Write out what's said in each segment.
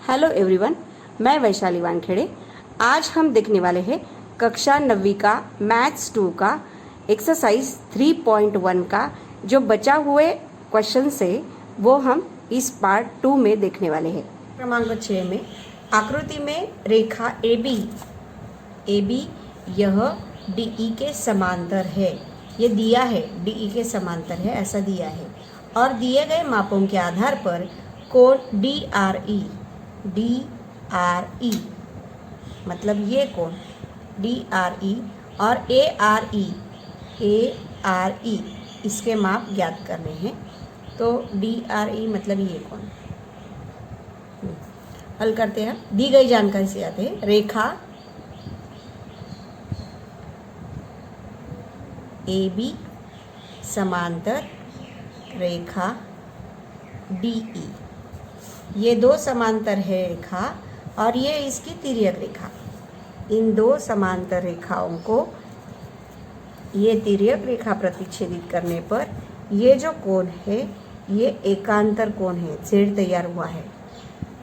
Hello everyone, मैं वैशाली वानखेड़े। आज हम देखने वाले हैं कक्षा 9वीं का मैथ्स 2 का एक्सरसाइज 3.1 का जो बचा हुए क्वेश्चन से वो हम इस पार्ट 2 में देखने वाले हैं। क्रमांक 6 में आकृति में रेखा AB यह DE के समांतर है। ये दिया है DE के समांतर है, ऐसा दिया है। और दिए गए मापों के आधार पर कोण DRE मतलब ये कोण DRE और ARE इसके माप ज्ञात करने हैं। तो DRE मतलब ये कोण। हल करते हैं। दी गई जानकारी से आते हैं। रेखा AB समांतर रेखा DE, ये दो समांतर है रेखा और ये इसकी तिर्यक रेखा। इन दो समांतर रेखाओं को ये तिर्यक रेखा प्रतिच्छेदित करने पर ये जो कोण है ये एकांतर कोण है। Z तैयार हुआ है,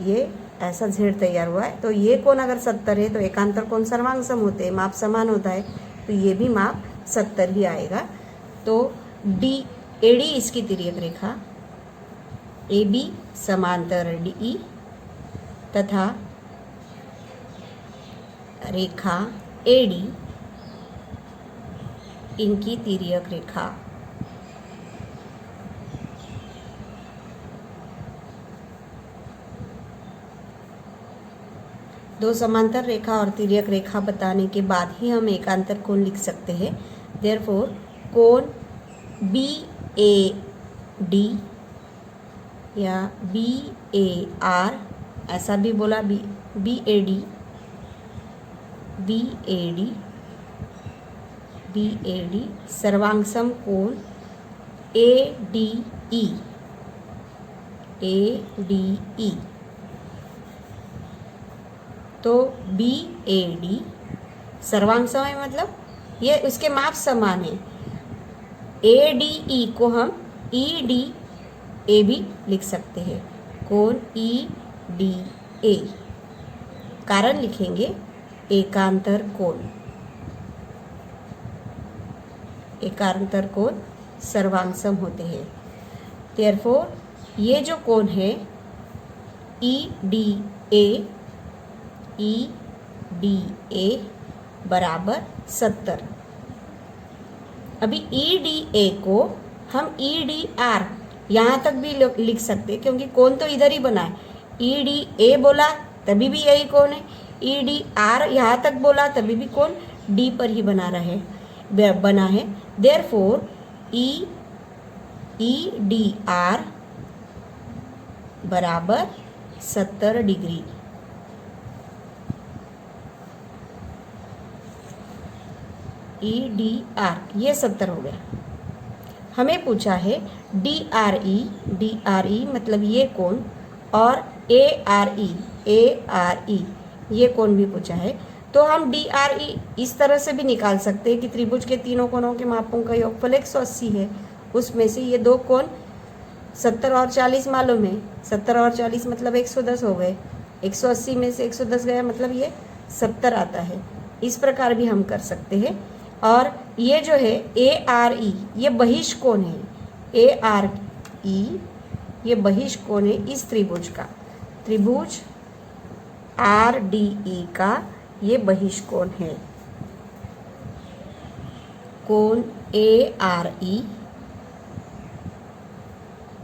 ये ऐसा Z तैयार हुआ है। तो ये कोण अगर 70 है तो एकांतर कोण सर्वांग सम होते हैं, माप समान होता है, तो ये भी माप 70 ही आएगा। तो AD इसकी तिर्यक रेखा, AB समांतर DE तथा रेखा AD इनकी तिर्यक रेखा। दो समांतर रेखा और तिर्यक रेखा बताने के बाद ही हम एकांतर कोण लिख सकते हैं। देयरफॉर कोण BAD या BAR, ऐसा भी बोला BAD सर्वांगसम कोण ADE तो BAD सर्वांगसम है, मतलब ये उसके माप समान है। ADE को हम EDA भी लिख सकते हैं, कोण EDA। कारण लिखेंगे एकांतर कोण सर्वांगसम होते हैं। देयरफॉर ये जो कोण है EDA बराबर 70। अभी EDA को हम EDR यहाँ तक भी लिख सकते हैं, क्योंकि कोण तो इधर ही बना है। EDA बोला तभी भी यही कोण है, EDR यहाँ तक बोला तभी भी कोण D पर ही बना है। देयरफॉर EDR बराबर 70 डिग्री। EDR ये 70 हो गया। हमें पूछा है DRE मतलब ये कोण, और ARE ये कोण भी पूछा है। तो हम DRE इस तरह से भी निकाल सकते हैं कि त्रिभुज के तीनों कोणों के मापों का योगफल 180 है। उसमें से ये दो कोण 70 और 40 मालूम है। 70 और 40 मतलब 110 हो गए। 180 में से 110 गया मतलब ये 70 आता है। इस प्रकार भी हम कर सकते हैं। और ये जो है ARE ये बहिष्कोण है। ARE ये बहिष्कोण है इस त्रिभुज का, त्रिभुज RDE का ये बहिष्कोण है। कोण ARE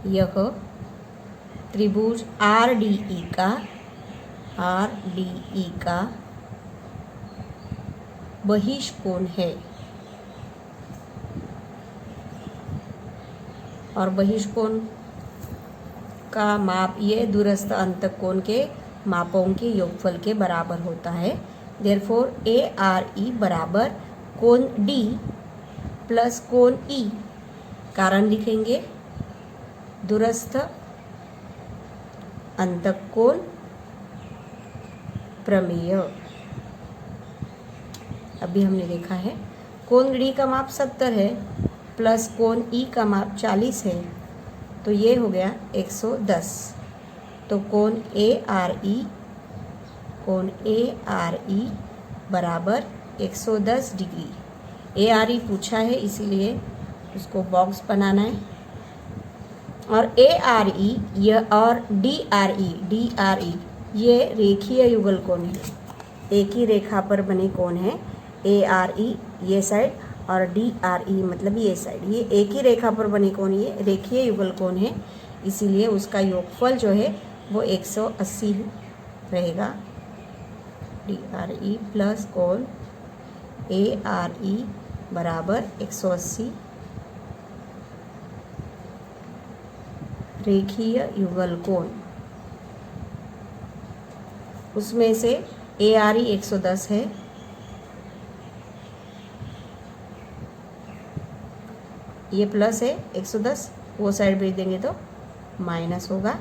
यह त्रिभुज RDE का बहिष्कोण है। और बहिष्कोण का माप ये दूरस्थ अंतः कोण के मापों के योगफल के बराबर होता है। देयरफॉर ARE बराबर कोण D प्लस कोण E। कारण लिखेंगे दूरस्थ अंतः कोण प्रमेय। अभी हमने देखा है कोण D का माप 70 है प्लस कोण E का माप 40 है, तो ये हो गया 110। तो कोण ए आर ई बराबर 110 डिग्री। ए आर ई पूछा है इसीलिए उसको बॉक्स बनाना है। और ए आर ई यह और डी आर ई ये रेखीय युगल कोण है, एक ही रेखा पर बने कोण है। ए आर ई ये साइड और डी आर ई मतलब ये साइड, ये एक ही रेखा पर बने कोण, ये रेखीय युगल कोण है, इसीलिए उसका योगफल जो है वो 180 रहेगा। डी आर ई प्लस कोण ए आर ई बराबर 180 रेखीय युगल कोण। उसमें से ए आर ई 110 है, ये प्लस है 110, वो साइड भेज देंगे तो माइनस होगा।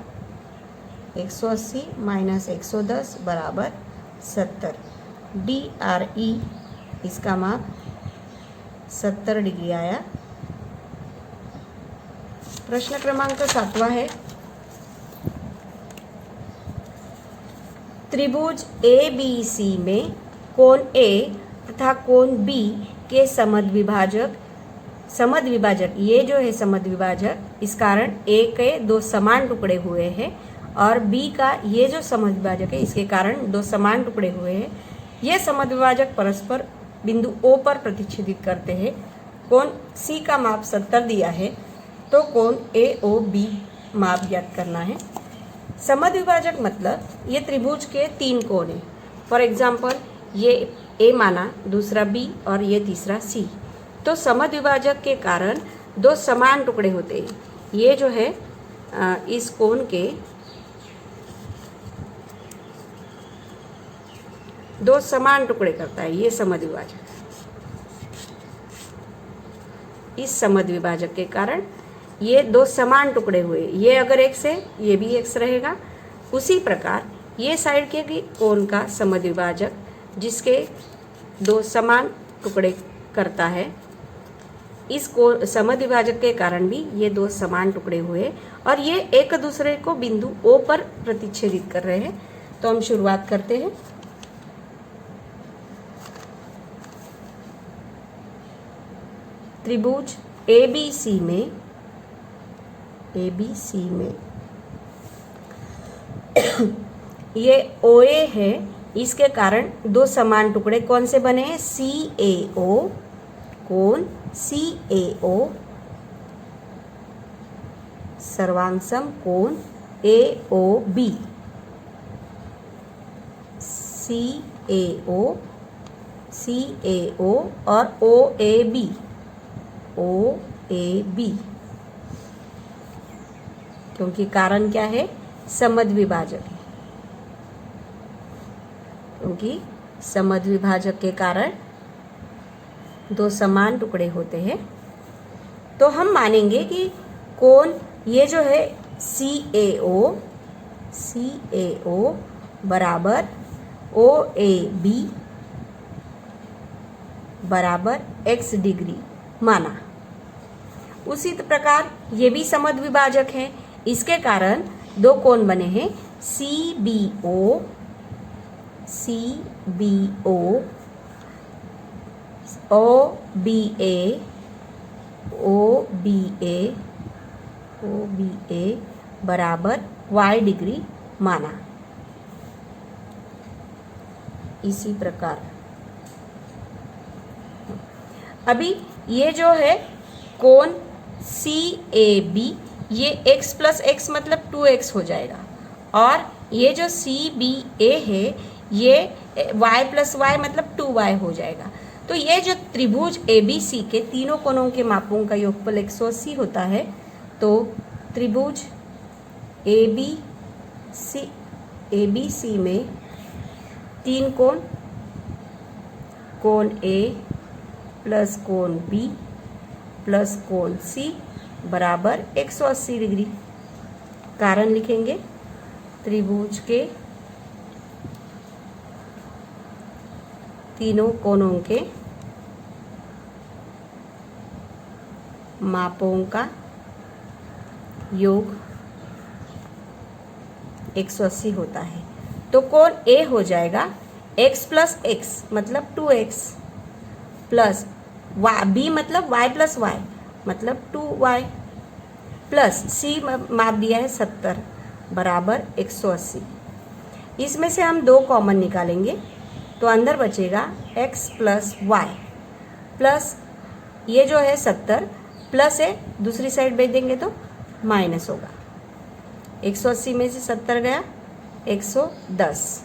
180 माइनस 110 बराबर 70। डी आर ई इसका माप 70 डिग्री आया। प्रश्न क्रमांक 7वां है, त्रिभुज ए बी सी में कोण ए तथा कोण बी के समद्विभाजक ये जो है समद्विभाजक, इस कारण ए के दो समान टुकड़े हुए हैं और बी का ये जो समद्विभाजक है इसके कारण दो समान टुकड़े हुए हैं। ये समद्विभाजक परस्पर बिंदु O पर प्रतिच्छेदित करते हैं। कोण सी का माप 70 दिया है तो कोण AOB माप ज्ञात करना है। समद्विभाजक मतलब ये त्रिभुज के 3 कोण हैं। फॉर एग्जाम्पल ये A माना, दूसरा B और ये तीसरा C। तो समद्विभाजक के कारण दो समान टुकड़े होते हैं। ये जो है इस कोण के दो समान टुकड़े करता है ये समद्विभाजक। इस समद्विभाजक के कारण ये दो समान टुकड़े हुए, ये अगर x है ये भी x रहेगा। उसी प्रकार ये साइड के भी कोण का समद्विभाजक जिसके दो समान टुकड़े करता है, इस कोण समद्विभाजक के कारण भी ये दो समान टुकड़े हुए और ये एक दूसरे को बिंदु O पर प्रतिच्छेदित कर रहे हैं। तो हम शुरुआत करते हैं। त्रिभुज ABC में ये OA है, इसके कारण दो समान टुकड़े कौन से बने हैं? CAO, कोण CAO सर्वांगसम कोण AOB, CAO और OAB क्योंकि कारण क्या है? समद्विभाजक है। क्योंकि समद्विभाजक के कारण दो समान टुकड़े होते हैं तो हम मानेंगे कि कोण ये जो है CAO बराबर OAB बराबर x डिग्री माना। उसी प्रकार ये भी समद्विभाजक है, इसके कारण दो कोण बने हैं CBO OBA बराबर y डिग्री माना। इसी प्रकार अभी ये जो है कोण CAB, ये x प्लस x मतलब 2x हो जाएगा और ये जो CBA है ये y प्लस y मतलब 2y हो जाएगा। तो ये जो त्रिभुज ABC के तीनों कोणों के मापों का योगफल 180 होता है। तो त्रिभुज ABC में तीन कोण, कोण A प्लस कोण B प्लस कोण C बराबर 180 डिग्री। कारण लिखेंगे, त्रिभुज के तीनों कोणों के मापों का योग 180 होता है। तो कोण ए हो जाएगा x प्लस एक्स मतलब 2x प्लस वाई, बी मतलब y प्लस वाई मतलब 2y प्लस सी माप दिया है 70 बराबर 180। इसमें से हम 2 कॉमन निकालेंगे तो अंदर बचेगा x प्लस वाई प्लस ये जो है 70 प्लस है, दूसरी साइड भेज देंगे तो माइनस होगा। 180 में से 70 गया 110।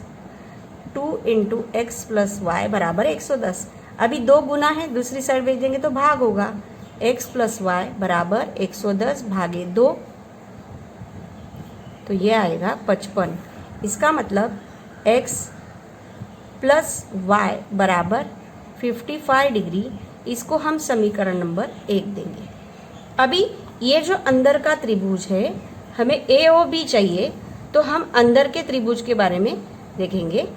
2 इंटू एक्स प्लस वाई बराबर 110। अभी 2 गुना है, दूसरी साइड भेज देंगे तो भाग होगा। x प्लस वाई बराबर 110 भागे 2, तो ये आएगा 55। इसका मतलब x प्लस वाई बराबर 55 डिग्री। इसको हम समीकरण नंबर 1 देंगे। अभी ये जो अंदर का त्रिभुज है, हमें ए ओ बी चाहिए, तो हम अंदर के त्रिभुज के बारे में देखेंगे।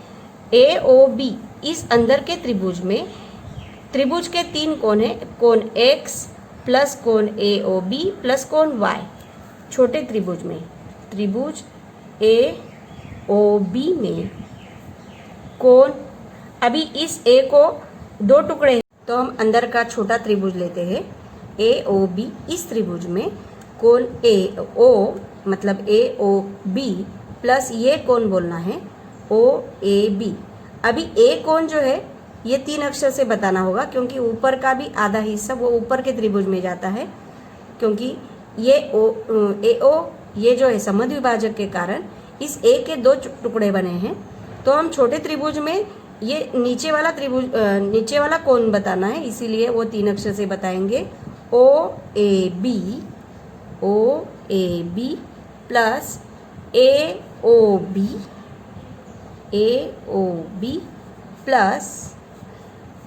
ए ओ बी, इस अंदर के त्रिभुज में त्रिभुज के 3 कोण हैं, कोण x प्लस कोण ए ओ बी प्लस कोण y। छोटे त्रिभुज में, त्रिभुज ए ओ बी में कोण, अभी इस ए को 2 टुकड़े हैं तो हम अंदर का छोटा त्रिभुज लेते हैं ए ओ बी। इस त्रिभुज में कोण ए ओ मतलब ए ओ बी प्लस ये कोण बोलना है ओ ए बी। अभी ए कोण जो है ये 3 अक्षर से बताना होगा, क्योंकि ऊपर का भी आधा हिस्सा वो ऊपर के त्रिभुज में जाता है, क्योंकि ये ए ओ ये जो है समद्विभाजक के कारण इस ए के 2 टुकड़े बने हैं। तो हम छोटे त्रिभुज में ये नीचे वाला त्रिभुज नीचे वाला कोण बताना है, इसीलिए वो 3 अक्षर से बताएंगे O A B plus A O B plus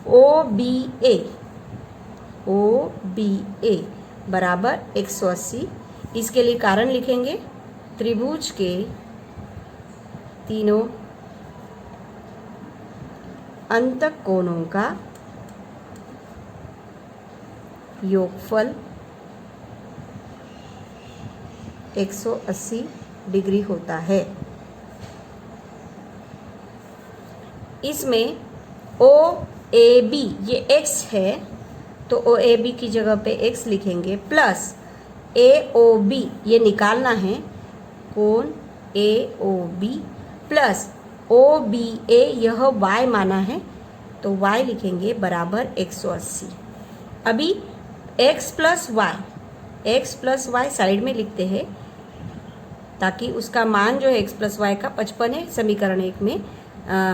O B A बराबर 180। इसके लिए कारण लिखेंगे, त्रिभुज के तीनों अंतः कोणों का योगफल 180 डिग्री होता है। इसमें ओ ए बी ये x है, तो ओ ए बी की जगह पे x लिखेंगे प्लस ए ओ बी ये निकालना है, कोण A O B plus O B A यह y माना है तो y लिखेंगे बराबर 180। अभी x प्लस वाई साइड में लिखते हैं ताकि उसका मान जो है x प्लस वाई का 55 है, समीकरण 1 में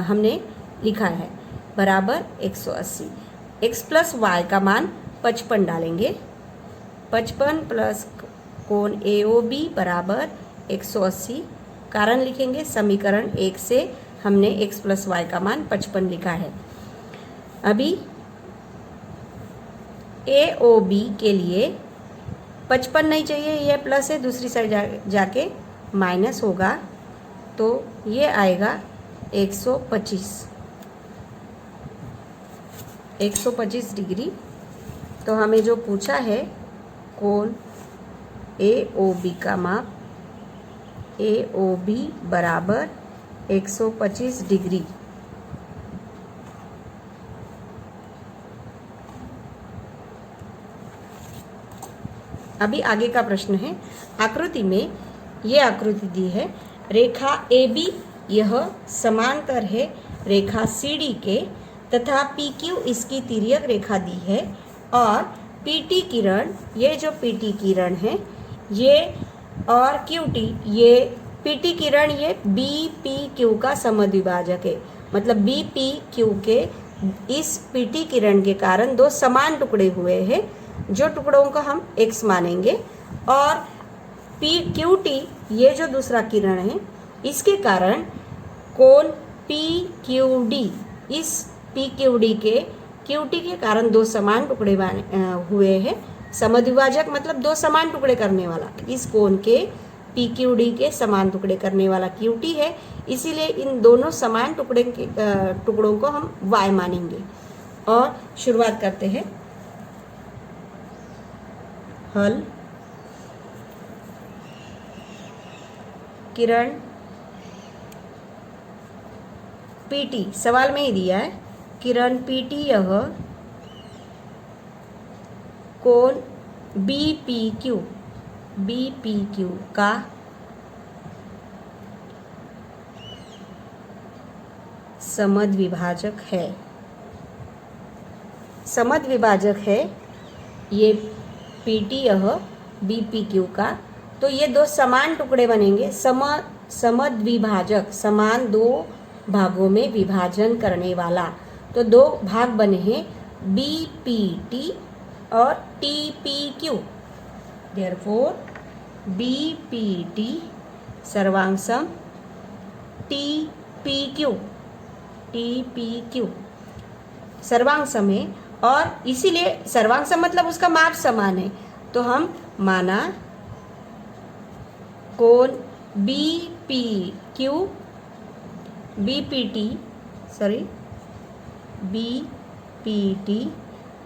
हमने लिखा है बराबर 180। x प्लस वाई का मान 55 डालेंगे, 55 प्लस कोण ए ओ बी बराबर 180। कारण लिखेंगे, समीकरण 1 से हमने x प्लस वाई का मान 55 लिखा है। अभी ए ओ बी के लिए 55 नहीं चाहिए, यह प्लस है, दूसरी साइड जाके माइनस होगा, तो ये आएगा 125 डिग्री। तो हमें जो पूछा है कोण ए ओ बी का माप ए ओ बी बराबर 125 डिग्री। अभी आगे का प्रश्न है, आकृति में ये आकृति दी है, रेखा ए बी यह समांतर है रेखा सी डी के तथा पी क्यू इसकी तिर्यक रेखा दी है, और पीटी किरण, ये जो पीटी किरण है ये, और क्यूटी ये पीटी किरण ये बी पी क्यू का समद्विभाजक है। मतलब बी पी क्यू के इस पीटी किरण के कारण 2 समान टुकड़े हुए हैं, जो टुकड़ों को हम x मानेंगे, और पी क्यू टी ये जो दूसरा किरण है इसके कारण कोण पी क्यू डी, इस पी क्यू डी के क्यू टी के कारण 2 समान टुकड़े हुए हैं। समद्विभाजक मतलब 2 समान टुकड़े करने वाला, इस कोण के पी क्यू डी के समान टुकड़े करने वाला क्यू टी है, इसीलिए इन दोनों समान टुकड़ों को हम y मानेंगे। और शुरुआत करते हैं, हल। किरण पीटी सवाल में ही दिया है, किरण पीटी यह कोण बीपीक्यू का समद्विभाजक है। समद्विभाजक है ये पीटी यह बीपीक्यू का, तो ये दो समान टुकड़े बनेंगे। समद्विभाजक समान दो भागों में विभाजन करने वाला, तो दो भाग बने हैं बीपीटी और टीपीक्यू। देयरफॉर बीपीटी सर्वांग टीपीक्यू सर्वांग सम है, और इसीलिए सर्वांग सम मतलब उसका माप समान है, तो हम माना कोण बीपीटी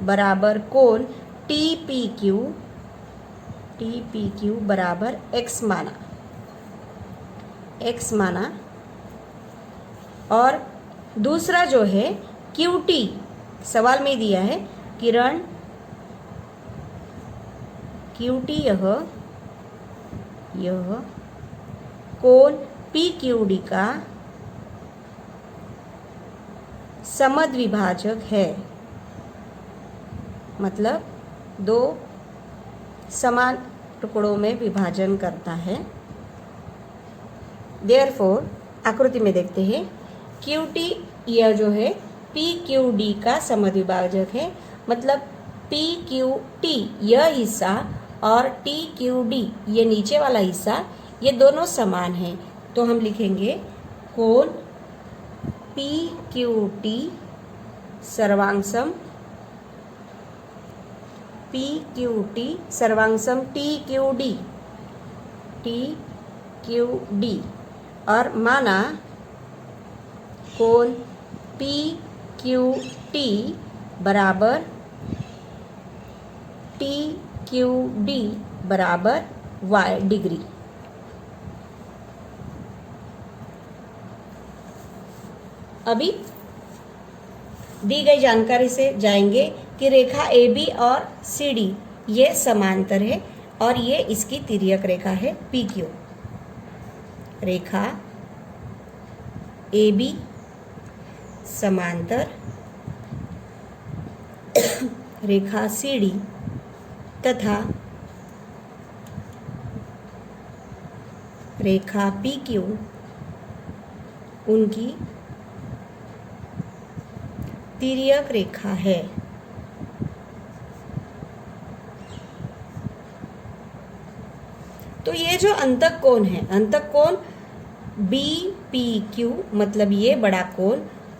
बराबर कोण टीपीक्यू बराबर x माना। और दूसरा जो है QT सवाल में दिया है, किरण QT यह कोण PQD का समद्विभाजक है, मतलब दो समान टुकड़ों में विभाजन करता है। देयरफॉर आकृति में देखते हैं, QT यह जो है PQD का समद्विभाजक है, मतलब PQT यह हिस्सा और TQD ये नीचे वाला हिस्सा, ये दोनों समान हैं, तो हम लिखेंगे कोण PQT सर्वांग सम TQD और माना कोण PQT बराबर TQD बराबर y डिग्री। अभी दी गई जानकारी से जाएंगे कि रेखा AB और CD ये समांतर है और ये इसकी तिर्यक रेखा है PQ। रेखा AB समांतर रेखा CD तथा रेखा PQ उनकी तिर्यक रेखा है। तो ये जो अंतक कोण है, अंतक कोण BPQ मतलब ये बड़ा कोण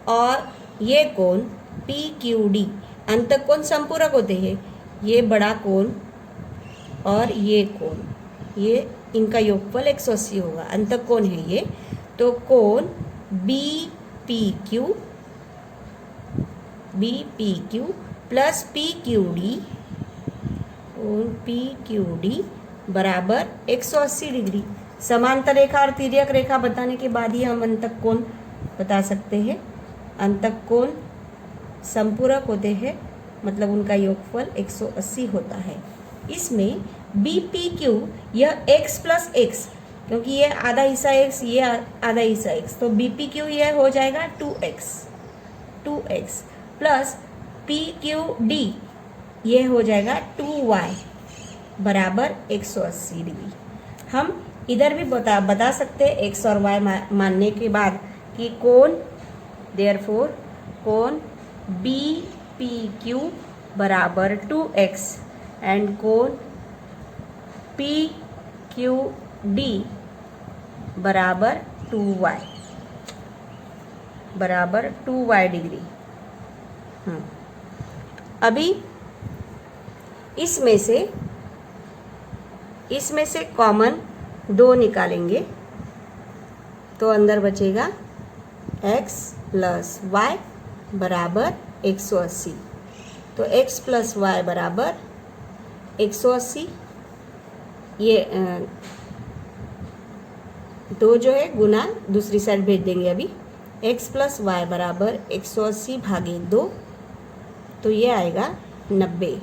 और ये कोण PQD, अंतक कोण संपूरक होते हैं, ये बड़ा कोण और ये कोण, ये इनका योगफल 180 होगा, अंतक कोण है ये। तो कोण BPQ प्लस PQD, कोण PQD बराबर 180 डिग्री। समांतर रेखा और तिर्यक रेखा बताने के बाद ही हम अंतक कोण बता सकते हैं। अंतक कोण संपूरक होते हैं, मतलब उनका योगफल 180 होता है। इसमें BPQ यह x प्लस x, क्योंकि ये आधा हिस्सा x, ये आधा हिस्सा x, तो BPQ यह हो जाएगा 2x प्लस PQD यह हो जाएगा 2y बराबर 180 डिग्री। हम इधर भी बता सकते हैं x और y मानने के बाद कि कोण, देयरफॉर कोण BPQ बराबर 2x एंड कोण PQD बराबर 2y डिग्री। अभी इसमें से कॉमन 2 निकालेंगे, तो अंदर बचेगा x प्लस y बराबर 180। तो x प्लस y बराबर 180, ये 2 जो है गुना दूसरी साइड भेज देंगे अभी, x प्लस वाई बराबर 180 भागे 2, तो ये आएगा 90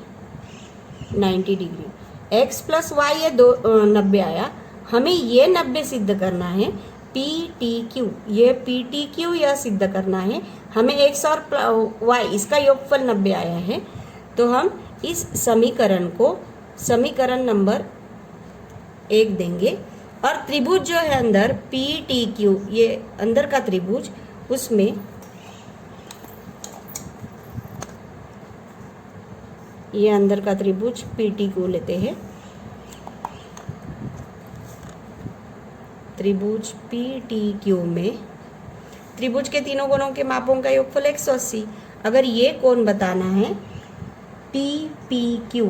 डिग्री। x प्लस वाई ये 90 आया, हमें ये 90 सिद्ध करना है। पी टी क्यू, ये पी टी क्यू यह सिद्ध करना है हमें। x और y इसका योगफल 90 आया है, तो हम इस समीकरण को समीकरण नंबर 1 देंगे। और त्रिभुज जो है अंदर पी टी क्यू, ये अंदर का त्रिभुज, उसमें ये अंदर का त्रिभुज पी टी क्यू लेते हैं। त्रिभुज पी टी क्यू में त्रिभुज के तीनों कोणों के मापों का योगफल 180। अगर ये कोण बताना है T P Q,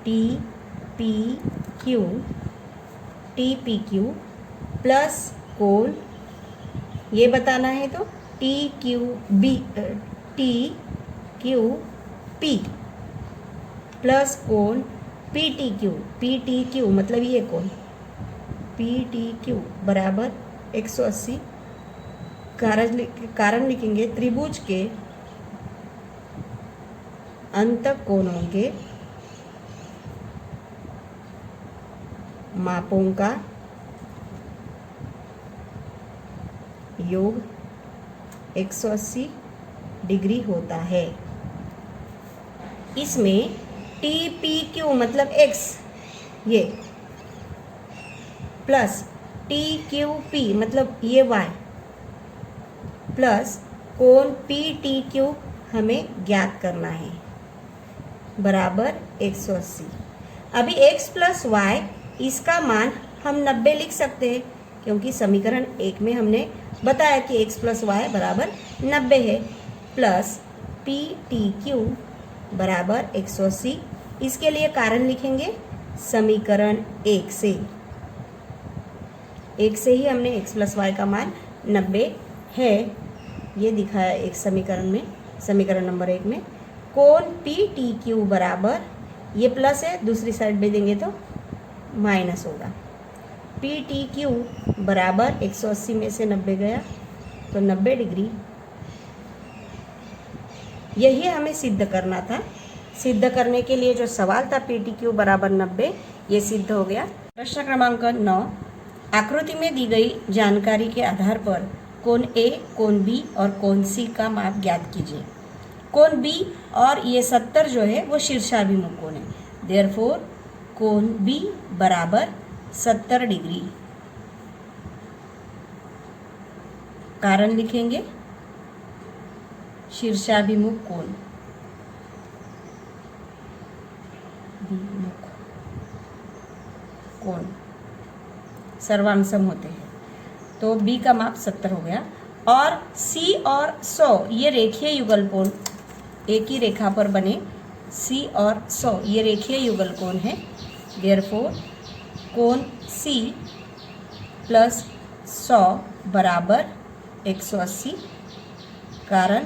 T P Q, T P Q plus कोण ये बताना है तो T Q B, T Q P plus कोण P T Q, P T Q मतलब ये कोण पी टी क्यू बराबर 180। कारण लिखेंगे त्रिभुज के अंतः कोणों के मापों का योग 180 डिग्री होता है। इसमें टी पी क्यू मतलब x ये प्लस टी क्यू पी मतलब ये y प्लस कोण पी टी क्यू हमें ज्ञात करना है बराबर 180। अभी x प्लस y इसका मान हम 90 लिख सकते हैं, क्योंकि समीकरण 1 में हमने बताया कि x प्लस वाई बराबर 90 है। प्लस पी टी क्यू बराबर 180। इसके लिए कारण लिखेंगे समीकरण 1 से। 1 से ही हमने x प्लस वाई का मान 90 है, ये दिखाया एक समीकरण में, समीकरण नंबर 1 में। कोण पी टी क्यू बराबर, ये प्लस है, दूसरी साइड में देंगे तो माइनस होगा। पी टी क्यू बराबर 180 में से 90 गया तो 90 डिग्री। यही हमें सिद्ध करना था। सिद्ध करने के लिए जो सवाल था पी टी क्यू बराबर 90, ये सिद्ध हो गया। प्रश्न क्रमांक 9, आकृति में दी गई जानकारी के आधार पर कोण ए, कोण बी और कोण सी का माप ज्ञात कीजिए। कोण बी और ये 70 जो है वो शीर्षाभिमुख कोण है, देयरफॉर कोण बी बराबर 70 डिग्री। कारण लिखेंगे शीर्षाभिमुख कोण, कोण सर्वांसम होते हैं, तो बी का माप 70 हो गया। और सी और 100 ये रेखीय युगल कोण एक ही रेखा पर बने, सी और 100 ये रेखीय युगल कोण है, देयरफॉर कोण सी प्लस 100 बराबर 180। कारण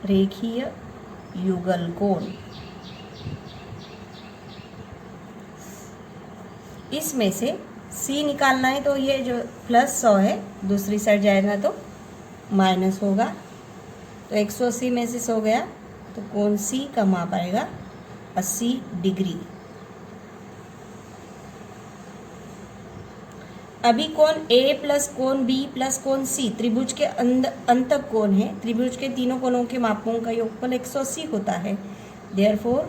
रेखीय युगल कोण। इसमें से सी निकालना है, तो ये जो प्लस 100 है दूसरी साइड जाएगा तो माइनस होगा, तो 180 में से 100 गया तो कोण सी का माप आएगा 80 डिग्री। अभी कोण ए प्लस कोण बी प्लस कोण सी त्रिभुज के अंतः कोण है। त्रिभुज के तीनों कोणों के मापों का योगफल 180 होता है, देयरफॉर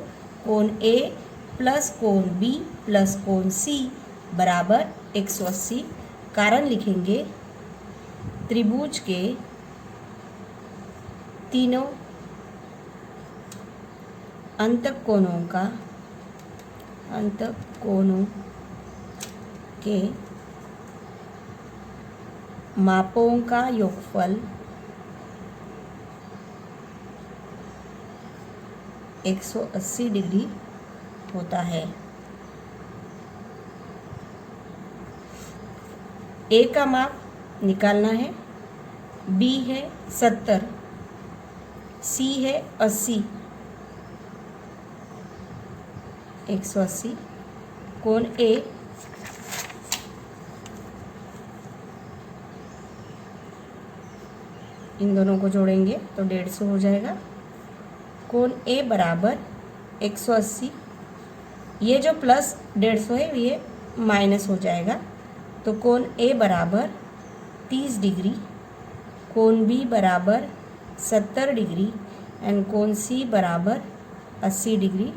कोण ए प्लस कोण बी प्लस कोण सी बराबर 180। कारण लिखेंगे त्रिभुज के तीनों अंतः कोणों के मापों का योगफल 180 डिग्री होता है। ए का माप निकालना है, बी है 70, सी है 80, 180। कोण ए इन दोनों को जोड़ेंगे तो 150 हो जाएगा। कोण ए बराबर 180, ये जो प्लस 150 है ये माइनस हो जाएगा, तो कोण ए बराबर 30 डिग्री, कोण बी बराबर 70 डिग्री एंड कोण सी बराबर 80 डिग्री।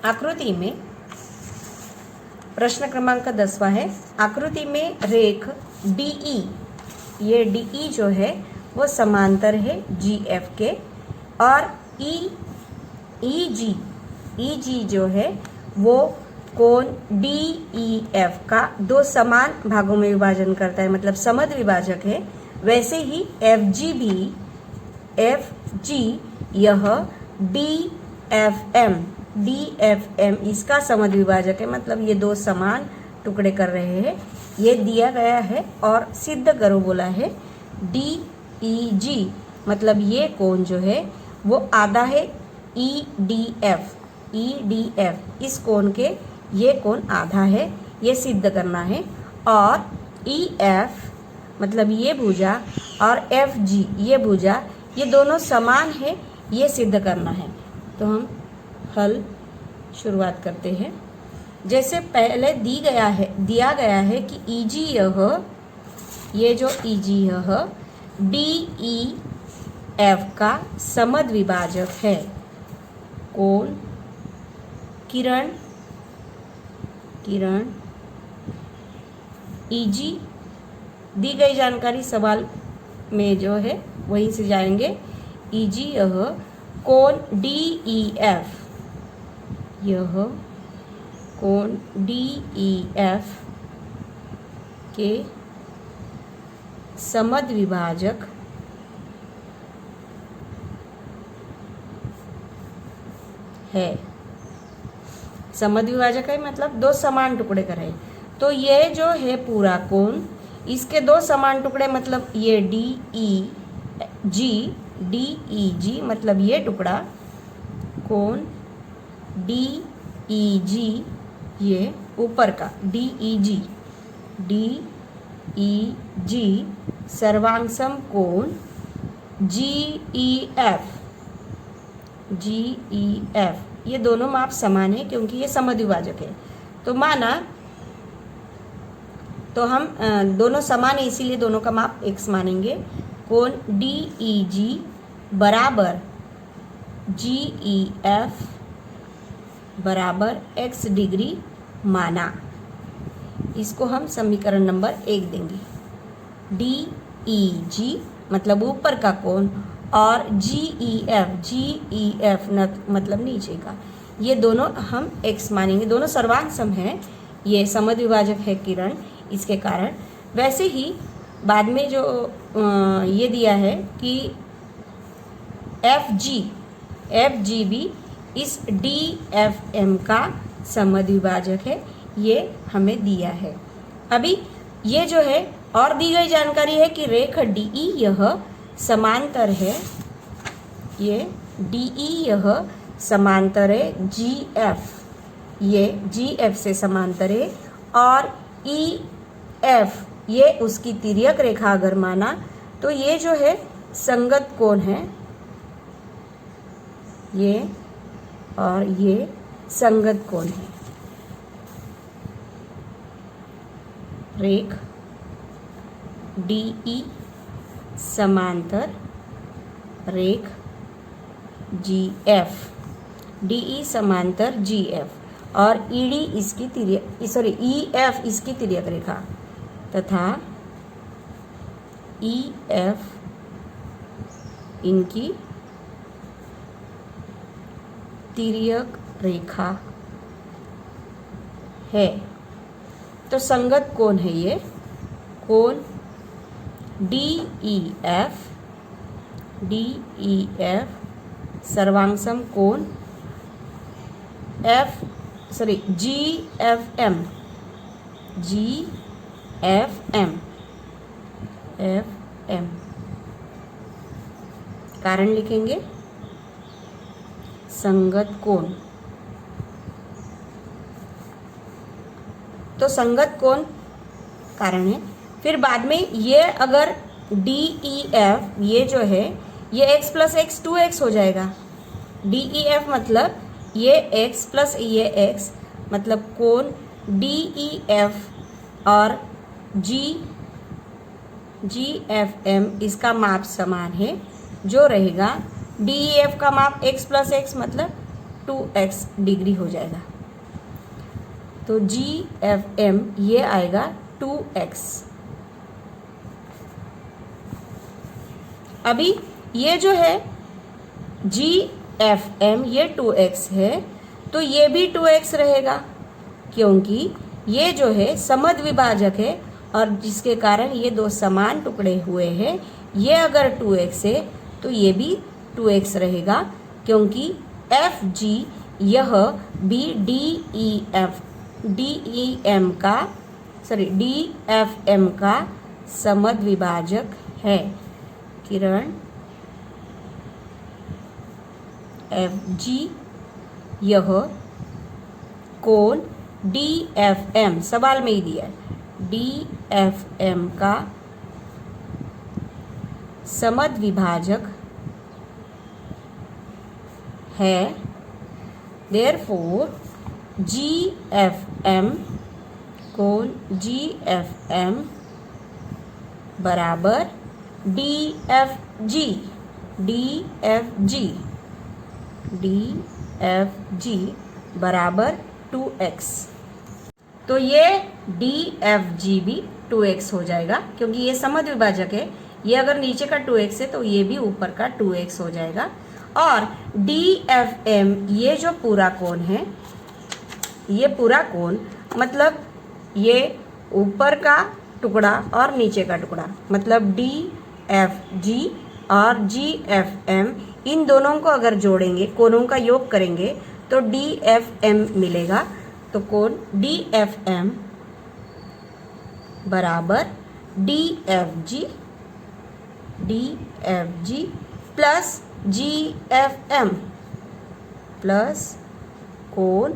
आकृति में प्रश्न क्रमांक 10वां है। आकृति में रेख DE, ये DE जो है वो समांतर है GF के, और EG जो है वो कोण DEF का दो समान भागों में विभाजन करता है, मतलब समद्विभाजक है। वैसे ही FG यह DFM इसका समद्विभाजक है, मतलब ये दो समान टुकड़े कर रहे हैं। ये दिया गया है और सिद्ध करो बोला है। DEG मतलब ये कोण जो है वो आधा है EDF, इस कोण के ये कोण आधा है, ये सिद्ध करना है। और EF मतलब ये भुजा और FG ये भुजा, ये दोनों समान है, ये सिद्ध करना है। तो हम हल शुरुआत करते हैं। जैसे पहले दिया गया है कि EG ये जो EG यह DEF का समद्विभाजक है। कोण किरण EG दी गई जानकारी सवाल में जो है वहीं से जाएंगे। EG यह कोण DEF, यह कोण DEF के समद्विभाजक है। समद्विभाजक है मतलब दो समान टुकड़े करे। तो ये जो है पूरा कोण, इसके दो समान टुकड़े मतलब ये DEG मतलब ये टुकड़ा, कोण DEG ये ऊपर का DEG सर्वांग सम कोण GEF ये दोनों माप समान है क्योंकि ये समद्विभाजक है। तो माना तो हम दोनों समान है इसीलिए दोनों का माप x मानेंगे। कोण DEG बराबर GEF बराबर x डिग्री माना। इसको हम समीकरण नंबर 1 देंगे। DEG मतलब ऊपर का कोण और GEF मतलब नीचे का, ये दोनों हम x मानेंगे। दोनों सर्वांग सम है, ये समद्विभाजक है किरण, इसके कारण। वैसे ही बाद में जो ये दिया है कि FG भी इस DFM का समद्विभाजक है, ये हमें दिया है। अभी ये जो है और दी गई जानकारी है कि रेखा DE यह समांतर है, ये DE यह समांतर है GF, ये GF से समांतर है। और EF ये उसकी तिर्यक रेखा अगर माना तो ये जो है संगत कोण है, ये और ये संगत कोण है। रेख DE समांतर रेख GF, DE समांतर GF और ED इसकी EF इसकी तिर्यक रेखा तथा EF इनकी तिर्यक रेखा है। तो संगत कोण है ये कोण DEF सर्वांग सम कोण सॉरी जी एफ एम, जी एफ एम, एफ एम कारण लिखेंगे संगत कोण। तो संगत कोण कारण है। फिर बाद में ये अगर डी ई एफ ये जो है ये x प्लस एक्स 2x हो जाएगा। डी ई एफ मतलब ये x प्लस ये x मतलब कोण डी ई एफ और जी एफ एम इसका माप समान है, जो रहेगा डी ई एफ का माप x प्लस एक्स मतलब 2x डिग्री हो जाएगा। तो जी एफ एम ये आएगा 2x। अभी ये जो है जी एफ एम ये 2x है, तो ये भी 2x रहेगा, क्योंकि ये जो है समद्विभाजक है और जिसके कारण ये दो समान टुकड़े हुए हैं। ये अगर 2x है तो ये भी 2x रहेगा, क्योंकि एफ जी यह भी डी एफ एम का समद्विभाजक है। किरण एफ जी यह कोण डी एफ एम सवाल में ही दिया है, डी एफ एम का समद्विभाजक है। देयरफॉर जी एफ एम कोण जी एफ एम बराबर D F G, D F G, D F G बराबर 2x। तो ये डी एफ जी भी 2x हो जाएगा, क्योंकि ये समद्विभाजक है। ये अगर नीचे का 2x है तो ये भी ऊपर का 2x हो जाएगा। और डी एफ एम ये जो पूरा कोण है, ये पूरा कोण मतलब ये ऊपर का टुकड़ा और नीचे का टुकड़ा मतलब डी एफ जी और जी एफ एम, इन दोनों को अगर जोड़ेंगे, कोणों का योग करेंगे तो डी एफ एम मिलेगा। तो कोण डी एफ एम बराबर डी एफ जी प्लस जी एफ एम प्लस कोण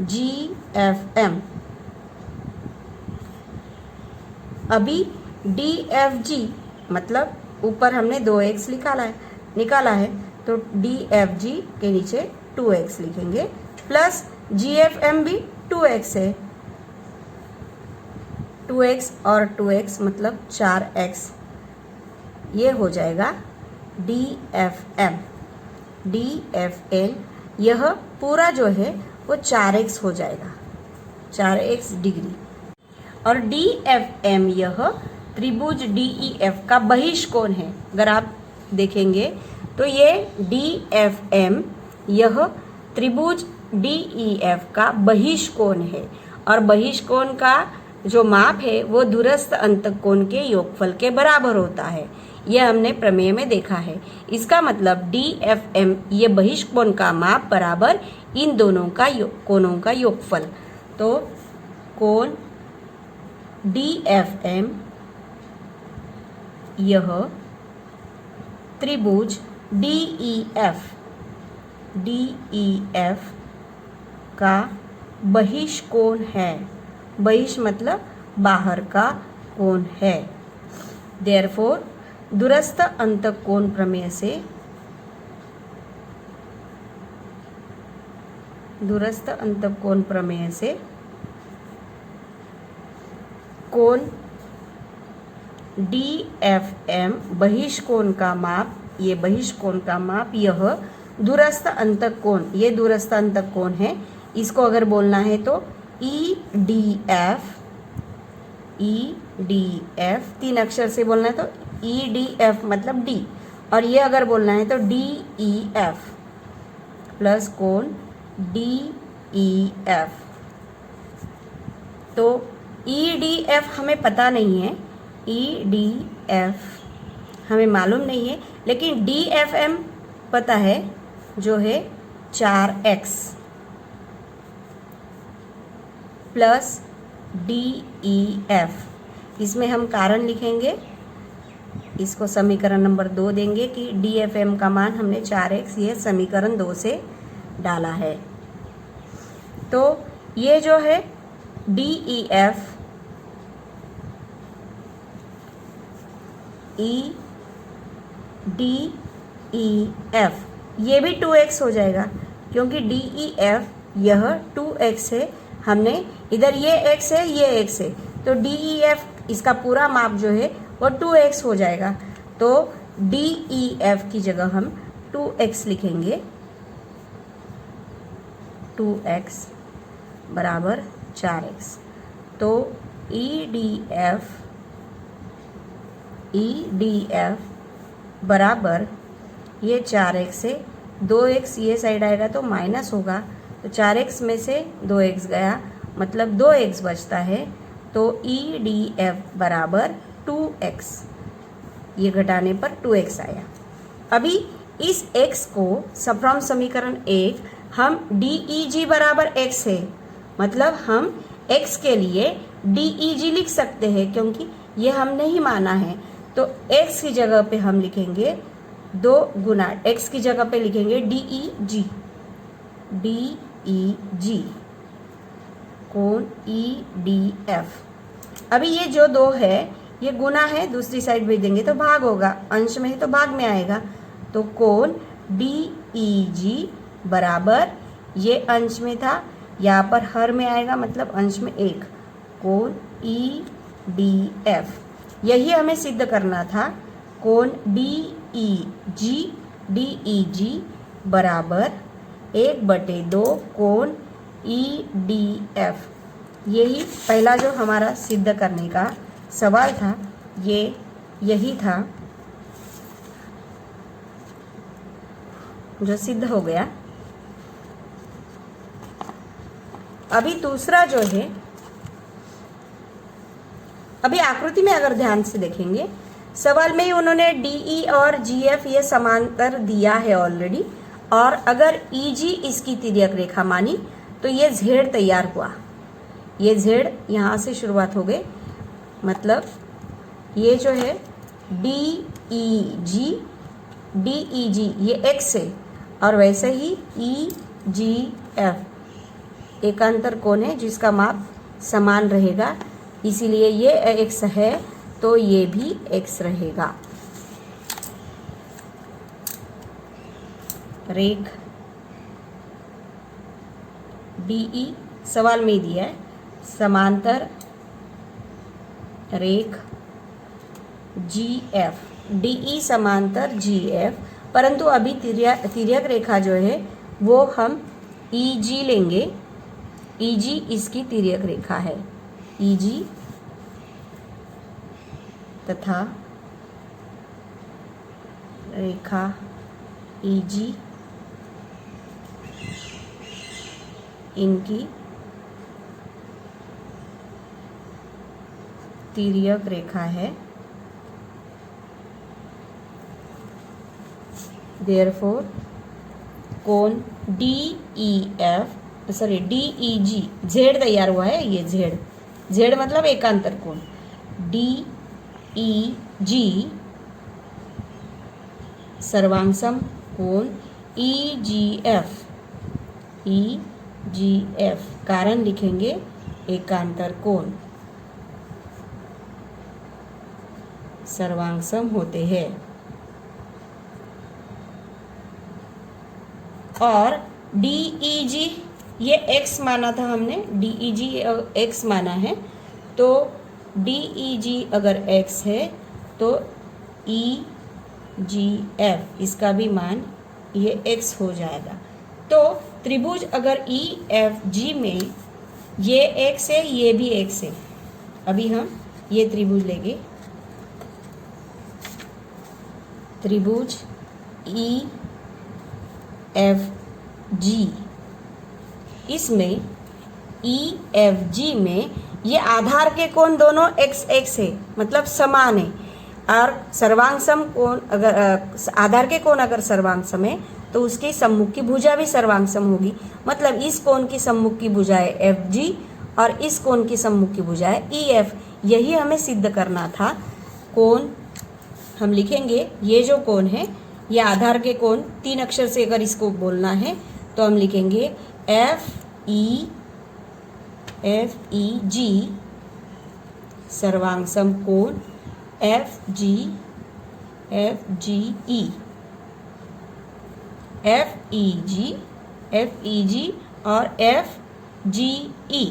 जी एफ एम। अभी डी एफ जी मतलब ऊपर हमने 2x निकाला है तो डी एफ जी के नीचे 2x लिखेंगे प्लस जी एफ एम भी 2x है, 2x और 2x मतलब 4x। ये हो जाएगा D F M, D F L यह पूरा जो है वो 4x हो जाएगा, 4x डिग्री। और डी एफ एम यह त्रिभुज डी ई एफ का बहिष्कोण है। अगर आप देखेंगे तो ये डी एफ एम यह त्रिभुज डी ई एफ का बहिष्कोण है, और बहिष्कोण का जो माप है वो दूरस्थ अंतःकोण के योगफल के बराबर होता है। यह हमने प्रमेय में देखा है। इसका मतलब डी एफ एम ये बहिष्कोण का माप बराबर इन दोनों का कोणों का योगफल। तो कोण डी एफ एम यह त्रिभुज डी ई एफ का बहिष्कोण है। बहिष मतलब बाहर का कोण है। देयरफॉर दूरस्थ अंतःकोण प्रमेय से कोण डी एफ एम बहिष्कोण का माप, ये बहिष्कोण का माप यह दूरस्थ अंतःकोण, ये दूरस्थ अंतःकोण है। इसको अगर बोलना है तो ई डी एफ 3 अक्षर से बोलना है तो ई डी एफ मतलब डी, और ये अगर बोलना है तो डी ई एफ प्लस कोण डी ई एफ। तो ई डी एफ हमें पता नहीं है, ई डी एफ हमें मालूम नहीं है, लेकिन डी एफ एम पता है जो है 4x। Plus D E F. इसमें हम कारण लिखेंगे, इसको समीकरण नंबर 2 देंगे कि डी एफ एम का मान हमने 4x ये समीकरण 2 से डाला है। तो ये जो है D E F E D E F ये भी 2x हो जाएगा, क्योंकि डी ई एफ यह 2x है। हमने इधर ये x है, ये x है, तो डी ई एफ इसका पूरा माप जो है वो 2x हो जाएगा। तो डी ई एफ की जगह हम 2x लिखेंगे, 2x बराबर 4x। तो ई डी एफ बराबर ये 4x से 2x ये साइड आएगा तो माइनस होगा, तो 4x में से 2x गया, मतलब 2x बचता है। तो ई डी एफ बराबर 2x, ये घटाने पर 2x आया। अभी इस x को फ्रॉम समीकरण 1 हम डी ई जी बराबर x है, मतलब हम x के लिए डी ई जी लिख सकते हैं, क्योंकि ये हम नहीं माना है। तो x की जगह पे हम लिखेंगे 2 गुना, x की जगह पे लिखेंगे डी ई जी कोण ई डी एफ। अभी ये जो 2 है ये गुना है, दूसरी साइड भेज देंगे तो भाग होगा, अंश में है तो भाग में आएगा। तो कोण डी ई जी बराबर, ये अंश में था, यहाँ पर हर में आएगा, मतलब अंश में 1, कोण ई डी एफ। यही हमें सिद्ध करना था। कोण डी ई जी बराबर 1/2 कोण ई डी एफ। यही पहला जो हमारा सिद्ध करने का सवाल था, ये यही था जो सिद्ध हो गया। अभी दूसरा जो है, अभी आकृति में अगर ध्यान से देखेंगे, सवाल में ही उन्होंने डीई और जीएफ ये समांतर दिया है ऑलरेडी, और अगर ईजी इसकी तिर्यक रेखा मानी तो ये जेड तैयार हुआ। ये जेड यहाँ से शुरुआत हो गई, मतलब ये जो है डी ई जी ये एक्स है, और वैसे ही ई जी एफ एकांतर कोण है जिसका माप समान रहेगा, इसीलिए ये एक्स है तो ये भी एक्स रहेगा। रेख डीई सवाल में ही दिया है, समांतर रेख जीएफ, डीई समांतर जीएफ, परंतु अभी तिर्यक रेखा जो है वो हम ईजी लेंगे। ईजी इसकी तिर्यक रेखा है, ईजी तथा रेखा ईजी इनकी तिर्यक रेखा है। देयरफॉर कोण DEG जेड तैयार हुआ है, ये जेड मतलब एकांतर कोण, DEG सर्वांगसम कोण EGF, कारण लिखेंगे एकांतर कोण सर्वांगसम होते हैं। और DEG ये x माना था हमने, DEG x माना है, तो DEG अगर x है तो EGF इसका भी मान ये x हो जाएगा। तो त्रिभुज अगर EFG में ये x है, ये भी x है। अभी हम ये त्रिभुज लेंगे, त्रिभुज EFG, इसमें EFG में ये आधार के कोण दोनों x है, मतलब समान है, और सर्वांगसम कोण अगर आधार के कोण अगर सर्वांगसम है तो उसकी सम्मुख की भुजा भी सर्वांगसम होगी, मतलब इस कोण की सम्मुख की भुजा है FG और इस कोण की सम्मुखी भुजा है EF। यही हमें सिद्ध करना था। कोण हम लिखेंगे, ये जो कोण है ये आधार के कोण, 3 अक्षर से अगर इसको बोलना है तो हम लिखेंगे FEG सर्वांगसम कोण FGE FEG और FGE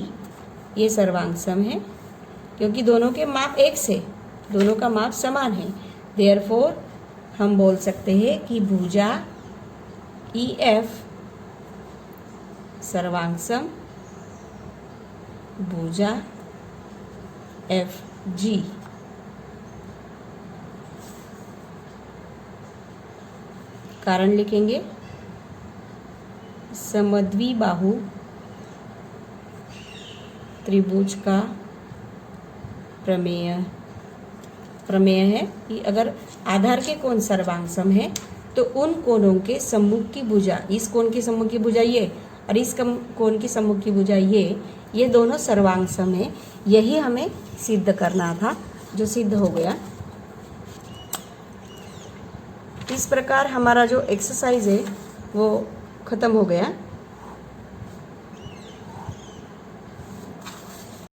ये सर्वांगसम है, क्योंकि दोनों के माप एक से, दोनों का माप समान है। देयरफॉर हम बोल सकते हैं कि भुजा EF सर्वांगसम भुजा FG। कारण लिखेंगे, समद्विबाहु त्रिभुज का प्रमेय है कि अगर आधार के कोण सर्वांगसम है तो उन कोणों के सम्मुख की भुजा, इस कोण की सम्मुख की भुजा ये और इस कोण की सम्मुख की भुजा ये दोनों सर्वांगसम है। यही हमें सिद्ध करना था, जो सिद्ध हो गया। इस प्रकार हमारा जो एक्सरसाइज है वो ख़त्म हो गया।